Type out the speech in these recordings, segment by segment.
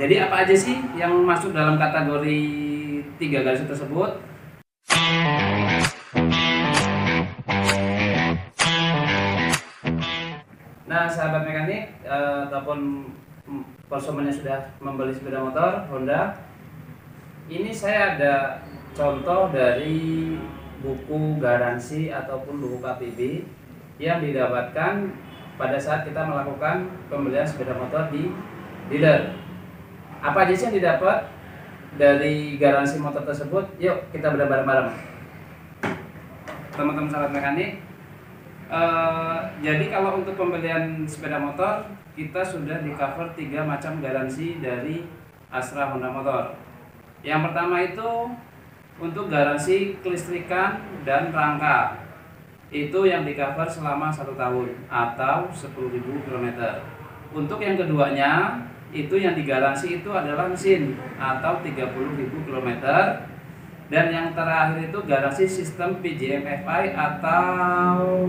Jadi apa aja sih yang masuk dalam kategori tiga garis tersebut? Nah, sahabat mekanik ataupun konsumen yang sudah membeli sepeda motor Honda, ini saya ada contoh dari buku garansi ataupun buku KTP yang didapatkan pada saat kita melakukan pembelian sepeda motor di dealer. Apa aja sih yang didapat dari garansi motor tersebut? Yuk kita bedah bareng-bareng, teman-teman sahabat mekanik. Jadi kalau untuk pembelian sepeda motor kita sudah di cover 3 macam garansi dari Astra Honda Motor. Yang pertama itu untuk garansi kelistrikan dan rangka, itu yang di cover selama 1 tahun atau 10.000 km. Untuk yang keduanya itu yang digaransi itu adalah mesin atau 30.000 km. Dan yang terakhir itu garansi sistem PGM-FI atau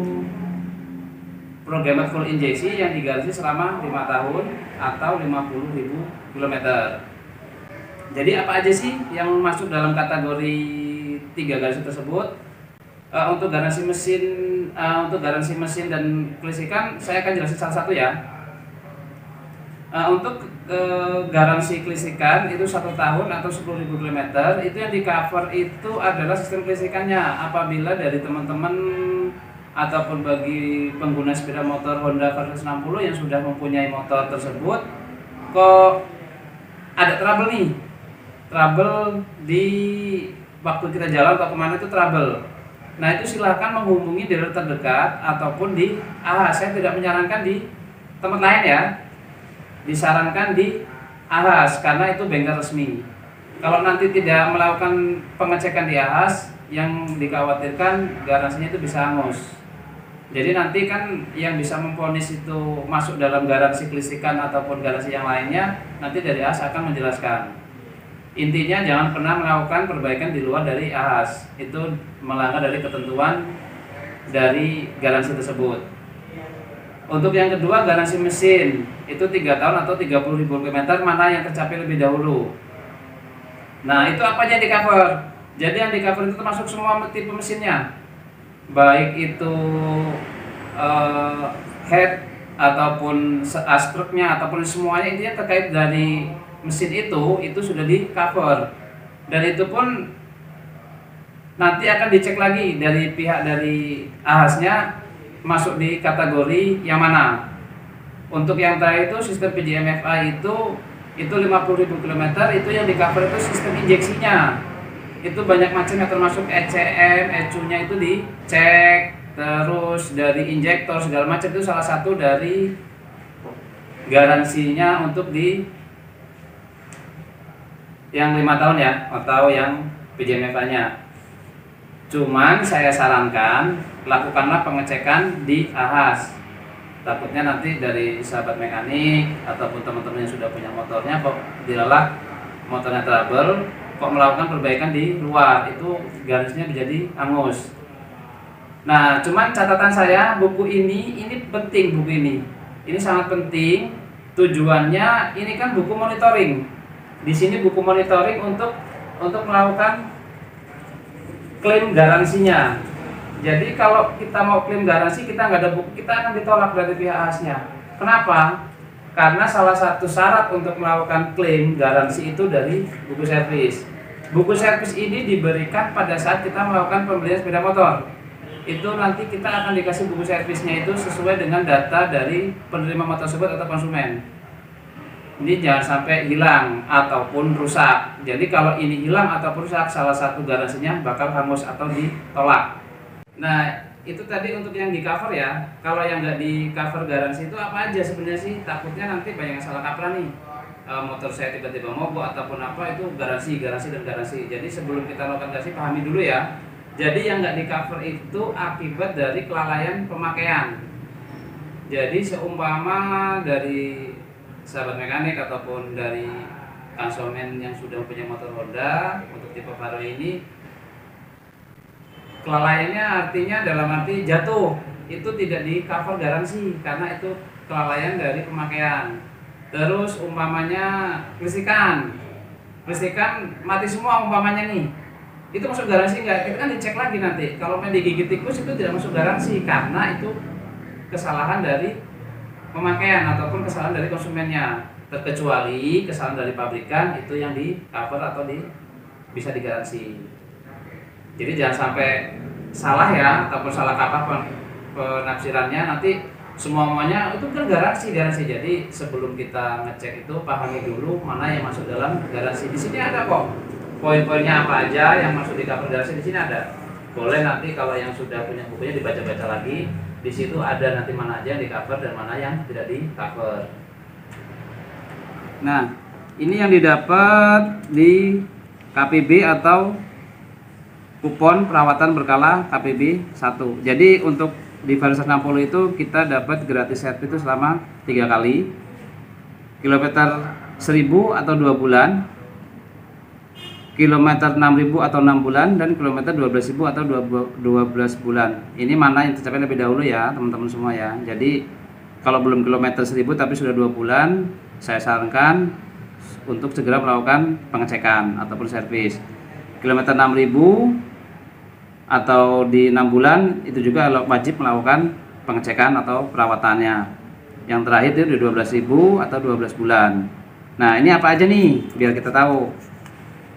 programmer full injeksi yang digaransi selama 5 tahun atau 50.000 km. Jadi apa aja sih yang masuk dalam kategori 3 garis tersebut? Untuk garansi mesin dan kelistrikan saya akan jelasin salah satu ya. Untuk garansi kelistrikan itu 1 tahun atau 10.000 km, itu yang di cover itu adalah sistem kelistrikannya. Apabila dari teman-teman ataupun bagi pengguna sepeda motor Honda Versa 60 yang sudah mempunyai motor tersebut kok ada trouble di waktu kita jalan atau kemana itu trouble. Nah itu silahkan menghubungi dealer terdekat ataupun di saya tidak menyarankan di tempat lain ya, disarankan di Ahas karena itu bengkel resmi. Kalau nanti tidak melakukan pengecekan di Ahas, yang dikhawatirkan garansinya itu bisa hangus. Jadi nanti kan yang bisa memvonis itu masuk dalam garansi kelistrikan ataupun garansi yang lainnya, nanti dari Ahas akan menjelaskan. Intinya jangan pernah melakukan perbaikan di luar dari Ahas, itu melanggar dari ketentuan dari garansi tersebut. Untuk yang kedua garansi mesin itu 3 tahun atau 30.000 km, mana yang tercapai lebih dahulu. Nah itu apa aja yang di cover? Jadi yang di cover itu termasuk semua tipe mesinnya, baik itu head ataupun astruknya ataupun semuanya, intinya terkait dari mesin itu sudah di cover. Dan itu pun nanti akan dicek lagi dari pihak dari Ahasnya masuk di kategori yang mana. Untuk yang terakhir itu sistem PGM-FI itu 50.000 km, itu yang di cover itu sistem injeksinya. Itu banyak macamnya termasuk ECM, ECU-nya itu dicek, terus dari injektor segala macam, itu salah satu dari garansinya untuk di yang 5 tahun ya, atau yang PGM-FI-nya. Cuman saya sarankan lakukanlah pengecekan di Ahas. Takutnya nanti dari sahabat mekanik ataupun teman-teman yang sudah punya motornya kok dilalak motornya trouble, kok melakukan perbaikan di luar, itu garansinya menjadi hangus. Nah, cuman catatan saya buku ini penting, buku ini sangat penting. Tujuannya ini kan buku monitoring. Di sini buku monitoring untuk melakukan klaim garansinya. Jadi kalau kita mau klaim garansi, kita nggak ada buku, kita akan ditolak dari pihak Ahasnya. Kenapa? Karena salah satu syarat untuk melakukan klaim garansi itu dari buku servis. Buku servis ini diberikan pada saat kita melakukan pembelian sepeda motor. Itu nanti kita akan dikasih buku servisnya itu sesuai dengan data dari penerima motor tersebut atau konsumen. Ini jangan sampai hilang ataupun rusak. Jadi kalau ini hilang ataupun rusak, salah satu garansinya bakal hangus atau ditolak. Nah itu tadi untuk yang di cover ya. Kalau yang nggak di cover garansi itu apa aja sebenarnya sih? Takutnya nanti banyak yang salah kaprah nih. Motor saya tiba-tiba mogok ataupun apa, itu garansi. Jadi sebelum kita lakukan garansi, pahami dulu ya. Jadi yang nggak di cover itu akibat dari kelalaian pemakaian. Jadi seumpama dari sahabat mekanik ataupun dari konsumen yang sudah punya motor Honda untuk tipe Vario ini, kelalaiannya artinya dalam arti jatuh, itu tidak di cover garansi karena itu kelalaian dari pemakaian. Terus umpamanya listrikan mati semua umpamanya nih, itu masuk garansi nggak? Kita kan dicek lagi nanti. Kalau main digigit tikus itu tidak masuk garansi karena itu kesalahan dari pemakaian ataupun kesalahan dari konsumennya. Terkecuali kesalahan dari pabrikan itu yang di cover atau bisa digaransi. Jadi jangan sampai salah ya, ataupun salah kaprah penafsirannya, nanti semuanya itu kan garansi. Jadi sebelum kita ngecek itu pahami dulu mana yang masuk dalam garansi. Di sini ada kok poin-poinnya apa aja yang masuk di cover garansi, di sini ada. Boleh nanti kalau yang sudah punya bukunya dibaca-baca lagi. Di situ ada nanti mana aja yang di cover dan mana yang tidak di cover. Nah, ini yang didapat di KPB atau kupon perawatan berkala KPB 1. Jadi untuk di Variosa 60 itu kita dapat gratis servis itu selama 3 kali, kilometer 1000 atau 2 bulan, kilometer 6000 atau 6 bulan, dan kilometer 12000 atau 12 bulan. Ini mana yang tercapai lebih dahulu ya teman-teman semua ya. Jadi kalau belum kilometer 1000 tapi sudah 2 bulan, saya sarankan untuk segera melakukan pengecekan ataupun servis. Kilometer 6000 atau di 6 bulan itu juga wajib melakukan pengecekan atau perawatannya. Yang terakhir itu di 12.000 atau 12 bulan. Nah, ini apa aja nih biar kita tahu.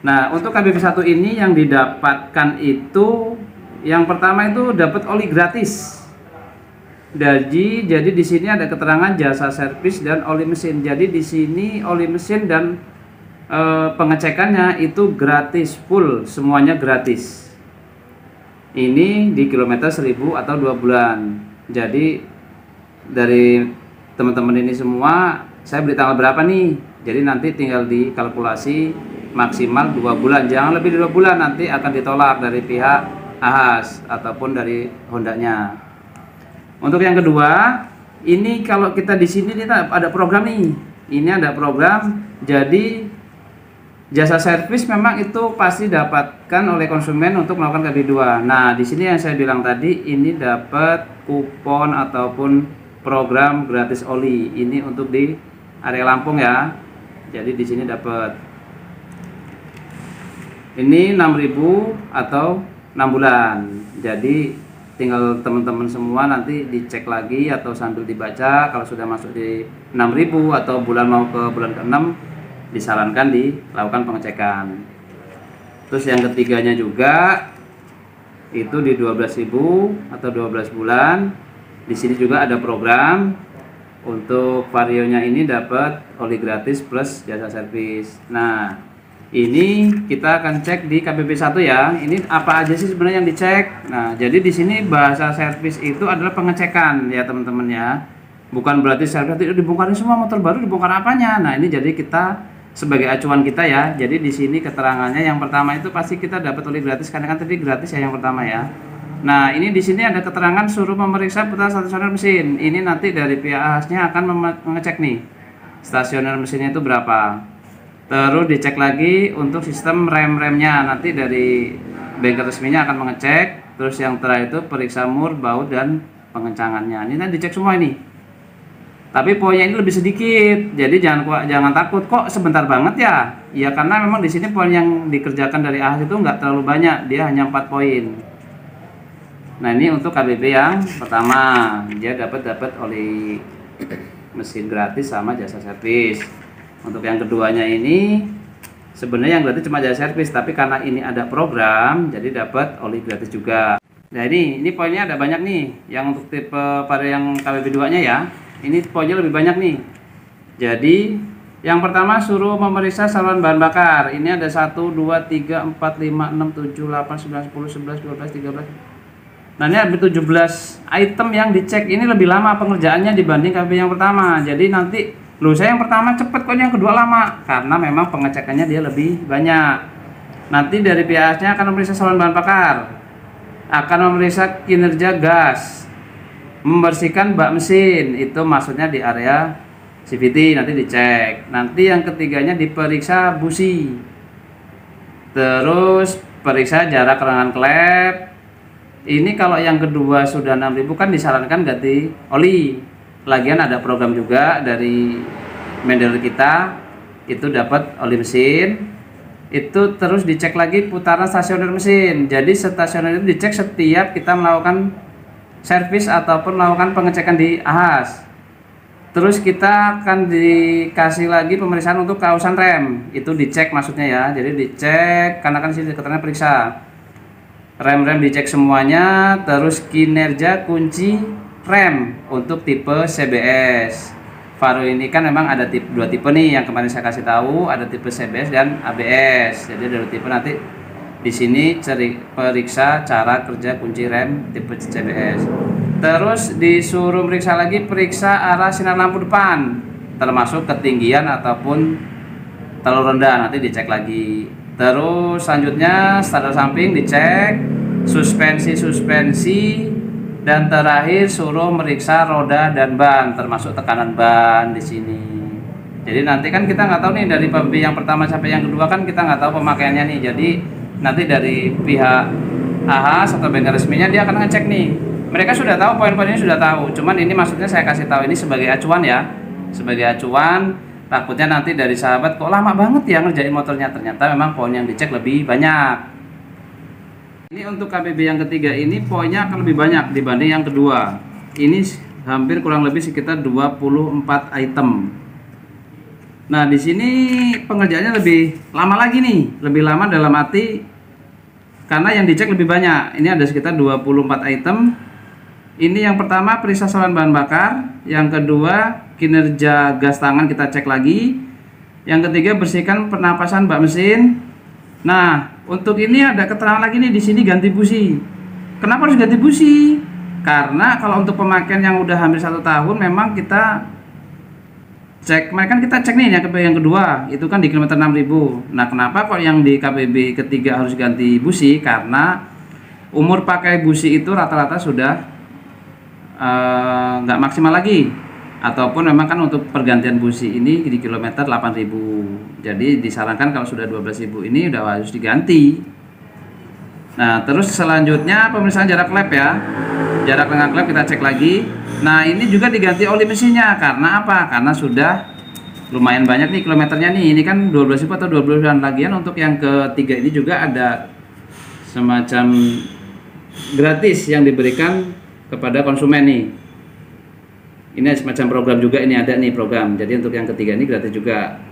Nah, untuk KBP 1 ini yang didapatkan itu yang pertama itu dapat oli gratis. Jadi di sini ada keterangan jasa servis dan oli mesin. Jadi di sini oli mesin dan pengecekannya itu gratis, full, semuanya gratis. Ini di kilometer 1000 atau 2 bulan. Jadi dari teman-teman ini semua saya beri tanggal berapa nih. Jadi nanti tinggal dikalkulasi maksimal 2 bulan. Jangan lebih dari 2 bulan, nanti akan ditolak dari pihak AHAS ataupun dari Hondanya. Untuk yang kedua, ini kalau kita di sini kita ada program nih. Ini ada program. Jadi jasa servis memang itu pasti dapatkan oleh konsumen untuk melakukan KB2. Nah, di sini yang saya bilang tadi ini dapat kupon ataupun program gratis oli. Ini untuk di area Lampung ya. Jadi di sini dapat. Ini 6.000 atau 6 bulan. Jadi tinggal teman-teman semua nanti dicek lagi atau sambil dibaca. Kalau sudah masuk di 6.000 atau bulan mau ke bulan ke-6, disarankan dilakukan pengecekan. Terus yang ketiganya juga itu di 12.000 atau 12 bulan. Di sini juga ada program untuk varionya ini dapat oli gratis plus jasa servis. Nah, ini kita akan cek di KBP 1 ya. Ini apa aja sih sebenarnya yang dicek? Nah, jadi di sini bahasa servis itu adalah pengecekan ya teman-teman ya. Bukan berarti servis itu dibongkarin semua motor baru, dibongkar apanya. Nah, ini jadi kita sebagai acuan kita ya. Jadi di sini keterangannya yang pertama itu pasti kita dapat oli gratis karena kan tadi gratis ya yang pertama ya. Nah, ini di sini ada keterangan suruh memeriksa putar stasioner mesin. Ini nanti dari pihak AHAS-nya akan mengecek nih stasioner mesinnya itu berapa. Terus dicek lagi untuk sistem rem-remnya. Nanti dari bengkel resminya akan mengecek. Terus yang terakhir itu periksa mur, baut dan pengencangannya. Ini nanti dicek semua ini. Tapi poinnya ini lebih sedikit, jadi jangan takut kok sebentar banget ya. Ya karena memang di sini poin yang dikerjakan dari AHAS itu nggak terlalu banyak, dia hanya 4 poin. Nah, ini untuk KBB yang pertama, dia dapat oli mesin gratis sama jasa servis. Untuk yang keduanya ini sebenarnya yang gratis cuma jasa servis, tapi karena ini ada program, jadi dapat oli gratis juga. Nah, ini poinnya ada banyak nih, yang untuk tipe pada yang KBB 2-nya ya. Ini poinnya lebih banyak nih. Jadi yang pertama suruh memeriksa saluran bahan bakar. Ini ada 1, 2, 3, 4, 5, 6, 7, 8, 9, 10, 11, 12, 13. Nah, ini ada 17 item yang dicek. Ini lebih lama pengerjaannya dibanding KB yang pertama. Jadi nanti saya yang pertama cepet kok, yang kedua lama karena memang pengecekannya dia lebih banyak. Nanti dari pihaknya akan memeriksa saluran bahan bakar, akan memeriksa kinerja gas, membersihkan bak mesin, itu maksudnya di area CVT nanti dicek. Nanti yang ketiganya diperiksa busi. Terus periksa jarak renggang klep. Ini kalau yang kedua sudah 6.000 kan disarankan ganti oli. Lagian ada program juga dari manual kita itu dapat oli mesin, itu terus dicek lagi putaran stasioner mesin. Jadi stasioner itu dicek setiap kita melakukan servis ataupun melakukan pengecekan di ahas. Terus kita akan dikasih lagi pemeriksaan untuk kausan rem, itu dicek maksudnya ya. Jadi dicek karena kan sini keterangan periksa. Rem-rem dicek semuanya, terus kinerja kunci rem untuk tipe CBS. Vario ini kan memang ada dua tipe nih yang kemarin saya kasih tahu, ada tipe CBS dan ABS. Jadi dari tipe nanti di sini periksa cara kerja kunci rem tipe CBS. Terus disuruh periksa lagi, periksa arah sinar lampu depan, termasuk ketinggian ataupun terlalu rendah, nanti dicek lagi. Terus selanjutnya standar samping dicek, suspensi, dan terakhir suruh meriksa roda dan ban, termasuk tekanan ban di sini. Jadi nanti kan kita nggak tahu nih dari PB yang pertama sampai yang kedua kan kita nggak tahu pemakaiannya nih. Jadi nanti dari pihak ahas atau bengkel resminya dia akan ngecek nih. Mereka sudah tahu poin-poinnya, sudah tahu. Cuman ini maksudnya saya kasih tahu ini sebagai acuan ya, sebagai acuan. Takutnya nanti dari sahabat kok lama banget ya ngerjain motornya, ternyata memang poin yang dicek lebih banyak. Ini untuk KBB yang ketiga ini poinnya akan lebih banyak dibanding yang kedua. Ini hampir kurang lebih sekitar 24 item. Nah, di sini pengerjaannya lebih lama lagi nih, lebih lama dalam arti karena yang dicek lebih banyak. Ini ada sekitar 24 item. Ini yang pertama periksa saluran bahan bakar, yang kedua kinerja gas tangan kita cek lagi, yang ketiga bersihkan pernapasan bak mesin. Nah, untuk ini ada keterangan lagi nih di sini ganti busi. Kenapa harus ganti busi? Karena kalau untuk pemakaian yang udah hampir 1 tahun memang kita cek, kan kita cek nih yang kedua itu kan di kilometer 6000. Nah, kenapa kok yang di KBB ketiga harus ganti busi? Karena umur pakai busi itu rata-rata sudah nggak maksimal lagi, ataupun memang kan untuk pergantian busi ini di kilometer 8000. Jadi disarankan kalau sudah 12.000 ini udah harus diganti. Nah, terus selanjutnya pemeriksaan jarak lap ya. Jarak dengan lap kita cek lagi. Nah, ini juga diganti oli mesinnya. Karena apa? Karena sudah lumayan banyak nih kilometernya nih. Ini kan 12.000 atau 12 lagian. Untuk yang ketiga ini juga ada semacam gratis yang diberikan kepada konsumen nih. Ini semacam program juga, ini ada nih program. Jadi untuk yang ketiga ini gratis juga.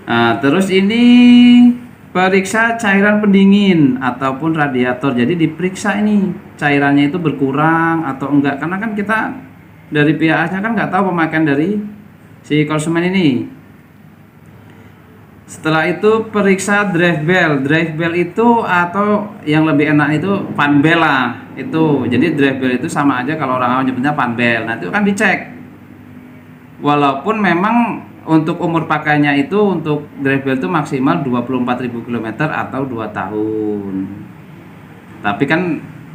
Nah, terus ini periksa cairan pendingin ataupun radiator. Jadi diperiksa ini cairannya itu berkurang atau enggak, karena kan kita dari pihak asnya kan nggak tahu pemakaian dari si konsumen ini. Setelah itu periksa drive bell. Drive bell itu atau yang lebih enak itu fan bell lah itu. Jadi drive bell itu sama aja kalau orang awam nyebutnya fan bell. Nah, itu kan dicek. Walaupun memang untuk umur pakainya itu untuk drive bell itu maksimal 24.000 km atau 2 tahun. Tapi kan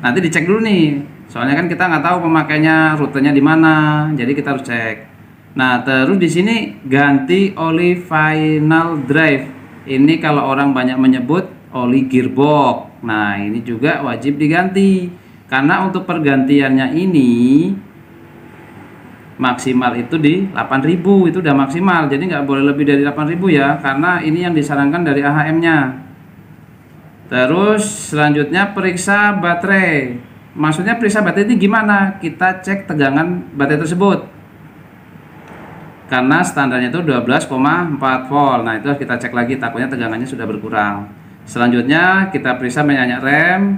nanti dicek dulu nih. Soalnya kan kita nggak tahu pemakainya rutenya di mana. Jadi kita harus cek. Nah, terus di sini ganti oli final drive. Ini kalau orang banyak menyebut oli gearbox. Nah, ini juga wajib diganti. Karena untuk pergantiannya ini maksimal itu di 8.000, itu udah maksimal. Jadi nggak boleh lebih dari 8.000 ya, karena ini yang disarankan dari AHM-nya. Terus selanjutnya periksa baterai. Maksudnya periksa baterai ini gimana? Kita cek tegangan baterai tersebut. Karena standarnya itu 12,4 volt. Nah, itu harus kita cek lagi, takutnya tegangannya sudah berkurang. Selanjutnya kita periksa minyak rem.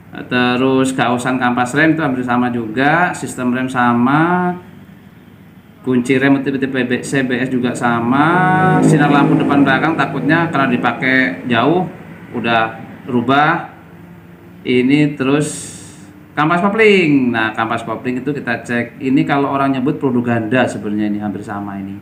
Terus kausan kampas rem itu hampir sama juga, sistem rem sama, kunci rem tipe CBS juga sama, sinar lampu depan belakang takutnya karena dipakai jauh udah rubah. Ini terus kampas kopling. Nah, kampas kopling itu kita cek. Ini kalau orang nyebut produk ganda, sebenarnya ini hampir sama ini.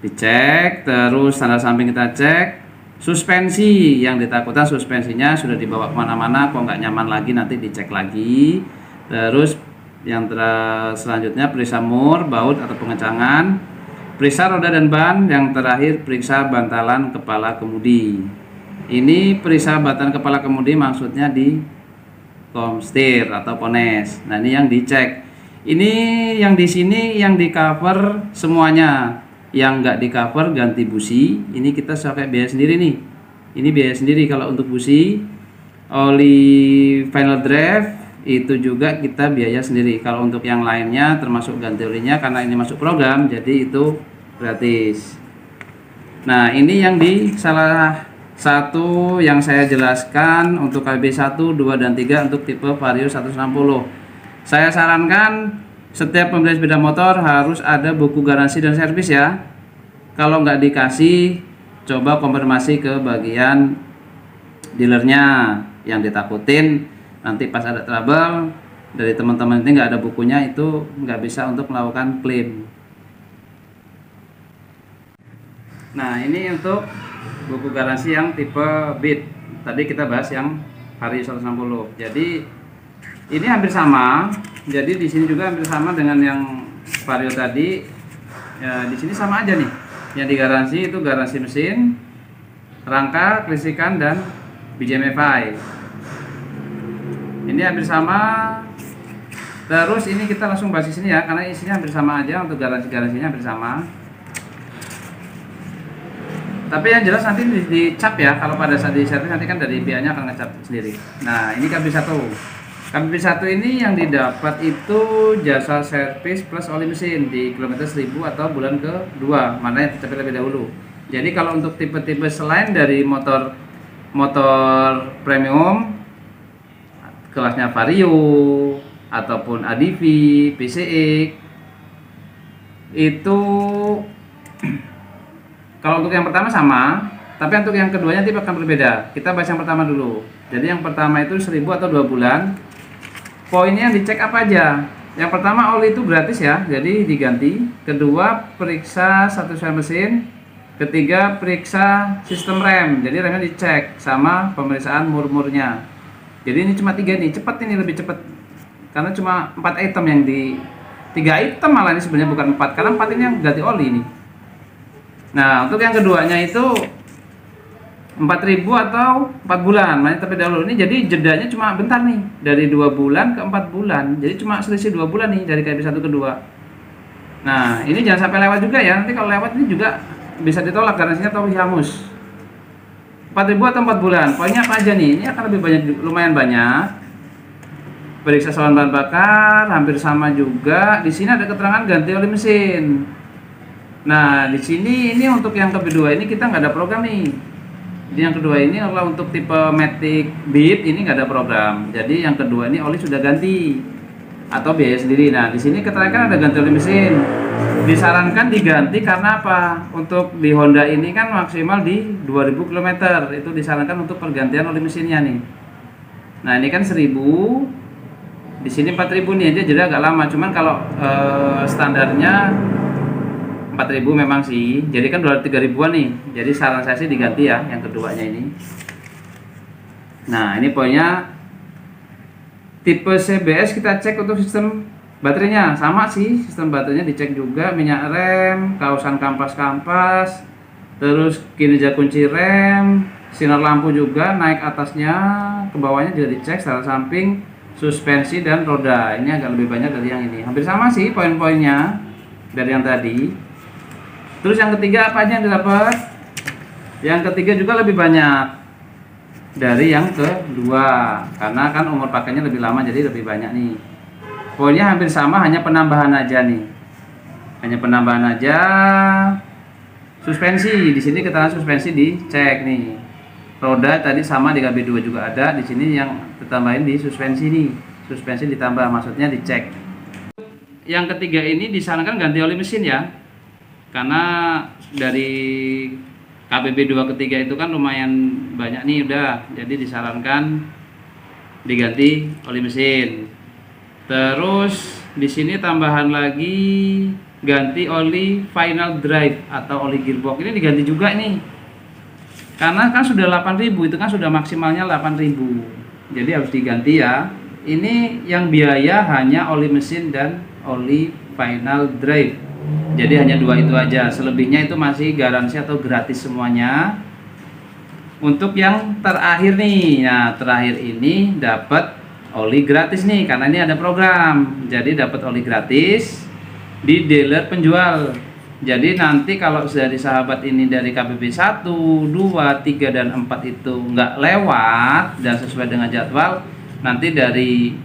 Dicek, terus standar samping kita cek. Suspensi, yang ditakutkan suspensinya sudah dibawa kemana-mana, kok nggak nyaman lagi, nanti dicek lagi. Terus yang selanjutnya periksa mur, baut atau pengecangan, periksa roda dan ban, yang terakhir periksa bantalan kepala kemudi. Ini periksa bantalan kepala kemudi maksudnya di komstir atau pones. Nah, ini yang dicek. Ini yang di sini yang di cover semuanya, yang nggak di cover ganti busi. Ini kita pakai biaya sendiri nih. Ini biaya sendiri kalau untuk busi. Oli final drive itu juga kita biaya sendiri. Kalau untuk yang lainnya termasuk ganti olinya karena ini masuk program, jadi itu gratis. Nah, ini yang di salah satu yang saya jelaskan untuk KB 1, 2, dan 3 untuk tipe Vario 160. Saya sarankan setiap pembeli sepeda motor harus ada buku garansi dan servis ya. Kalau nggak dikasih, coba konfirmasi ke bagian dealernya. Yang ditakutin nanti pas ada trouble dari teman-teman ini nggak ada bukunya, itu nggak bisa untuk melakukan klaim. Nah, ini untuk buku garansi yang tipe Beat. Tadi kita bahas yang Vario 160. Jadi ini hampir sama. Jadi di sini juga hampir sama dengan yang Vario tadi. Ya, di sini sama aja nih. Yang digaransi itu garansi mesin, rangka, kelistrikan, dan BJMFI. Ini hampir sama. Terus ini kita langsung bahas di sini ya, karena isinya hampir sama aja untuk garansinya hampir sama. Tapi yang jelas nanti dicap ya, kalau pada saat di servis nanti kan dari pihaknya akan ngecap sendiri. Nah, ini KB 1. KB 1 ini yang didapat itu jasa servis plus oli mesin di kilometer 1000 atau bulan ke-2, mana yang dicap lebih dahulu. Jadi kalau untuk tipe-tipe selain dari motor premium kelasnya Vario ataupun ADV, PCX itu kalau untuk yang pertama sama, tapi untuk yang keduanya tipe akan berbeda. Kita bahas yang pertama dulu. Jadi yang pertama itu 1000 atau 2 bulan. Poinnya yang dicek apa aja? Yang pertama oli itu gratis ya, jadi diganti. Kedua periksa satu sel mesin. Ketiga periksa sistem rem, jadi remnya dicek sama pemeriksaan mur-murnya. Jadi ini cuma 3 nih, cepat ini, lebih cepat. Karena cuma 4 item yang di 3 item malah ini sebenarnya bukan 4, karena 4 ini yang ganti oli ini. Nah, untuk yang keduanya itu 4.000 atau 4 bulan, makanya terlebih dahulu. Ini jadi jedanya cuma bentar nih, dari 2 bulan ke 4 bulan. Jadi cuma selisih 2 bulan nih dari KB 1 ke 2. Nah, ini jangan sampai lewat juga ya. Nanti kalau lewat ini juga bisa ditolak garansinya atau hangus. 4.000 atau 4 bulan. Poinnya apa aja nih? Ini akan lebih banyak, lumayan banyak. Periksa saluran bahan bakar hampir sama juga. Di sini ada keterangan ganti oli mesin. Nah, di sini ini untuk yang kedua ini kita nggak ada program nih. Jadi yang kedua ini adalah untuk tipe Matic Beat, ini nggak ada program. Jadi yang kedua ini oli sudah ganti atau biaya sendiri. Nah, di sini keterangan ada ganti oli mesin. Disarankan diganti karena apa? Untuk di Honda ini kan maksimal di 2000 km. Itu disarankan untuk pergantian oli mesinnya nih. Nah, ini kan 1000. Di sini 4000 nih, dia jadi agak lama. Cuman kalau standarnya 4000 memang sih. Jadi kan 3000-an nih. Jadi saran saya sih diganti ya yang keduanya ini. Nah, ini poinnya. Tipe CBS kita cek untuk sistem baterainya. Sama sih, sistem baterainya dicek juga, minyak rem, kausan kampas-kampas, terus kinerja kunci rem, sinar lampu juga naik atasnya, ke bawahnya juga dicek, secara samping, suspensi dan roda. Ini agak lebih banyak dari yang ini. Hampir sama sih poin-poinnya dari yang tadi. Terus yang ketiga apa aja yang didapat? Yang ketiga juga lebih banyak dari yang kedua, karena kan umur pakainya lebih lama, jadi lebih banyak nih. Poinnya hampir sama, hanya penambahan aja nih. Hanya penambahan aja. Suspensi di sini keterangan suspensi dicek nih. Roda tadi sama di KB2 juga ada. Di sini yang ditambahin di suspensi nih. Suspensi ditambah, maksudnya dicek. Yang ketiga ini disarankan ganti oli mesin ya. Karena dari KBB 2 ketiga itu kan lumayan banyak nih udah. Jadi disarankan diganti oli mesin. Terus di sini tambahan lagi ganti oli final drive atau oli gearbox. Ini diganti juga nih. Karena kan sudah 8000, itu kan sudah maksimalnya 8000. Jadi harus diganti ya. Ini yang biaya hanya oli mesin dan oli final drive. Jadi hanya 2 itu aja. Selebihnya itu masih garansi atau gratis semuanya. Untuk yang terakhir nih. Nah, terakhir ini dapat oli gratis nih, karena ini ada program. Jadi dapat oli gratis di dealer penjual. Jadi nanti kalau dari sahabat ini dari KBB 1, 2, 3, dan 4 itu nggak lewat dan sesuai dengan jadwal, nanti dari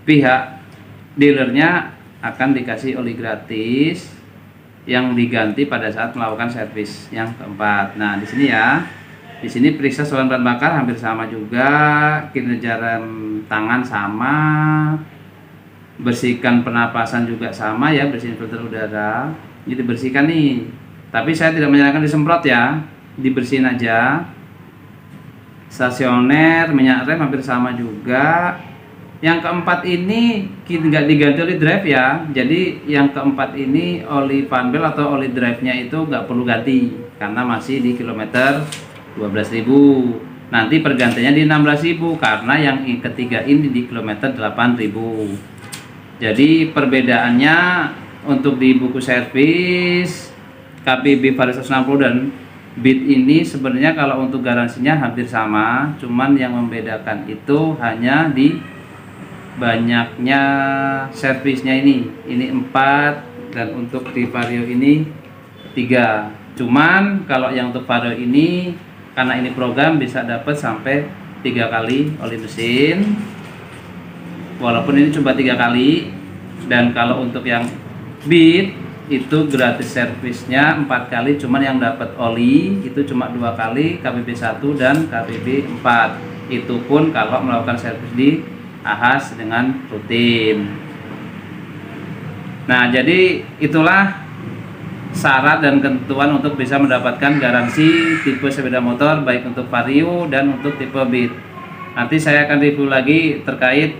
pihak dealernya akan dikasih oli gratis yang diganti pada saat melakukan servis yang keempat. Nah, di sini ya. Di sini periksa saluran bahan bakar hampir sama juga, kinerja rem tangan sama, bersihkan pernapasan juga sama ya, bersihin filter udara. Jadi bersihkan nih. Tapi saya tidak menyarankan disemprot ya, dibersihin aja. Stasioner, minyak rem hampir sama juga. Yang keempat ini nggak diganti oli drive ya. Jadi yang keempat ini oli fan belt atau oli drive-nya itu nggak perlu ganti karena masih di kilometer 12.000. Nanti pergantiannya di 16.000 karena yang ketiga ini di kilometer 8.000. Jadi perbedaannya untuk di buku servis KBB Vario 160 dan Beat ini sebenarnya kalau untuk garansinya hampir sama, cuman yang membedakan itu hanya di banyaknya servisnya ini 4 dan untuk di Vario ini 3. Cuman kalau yang untuk Vario ini karena ini program bisa dapat sampai 3 kali oli mesin, walaupun ini cuma 3 kali. Dan kalau untuk yang Beat itu gratis servisnya 4 kali, cuman yang dapat oli itu cuma 2 kali, KBB 1 dan KBB 4. Itu pun kalau melakukan servis di Ahas dengan rutin. Nah, jadi itulah syarat dan ketentuan untuk bisa mendapatkan garansi tipe sepeda motor baik untuk Vario dan untuk tipe Beat. Nanti saya akan review lagi terkait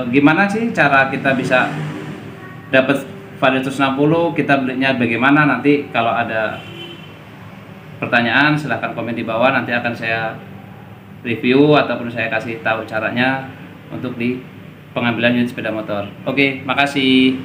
gimana sih cara kita bisa dapat Vario 160, kita belinya bagaimana. Nanti kalau ada pertanyaan silahkan komen di bawah, nanti akan saya review ataupun saya kasih tahu caranya untuk di pengambilan unit sepeda motor. Oke, makasih.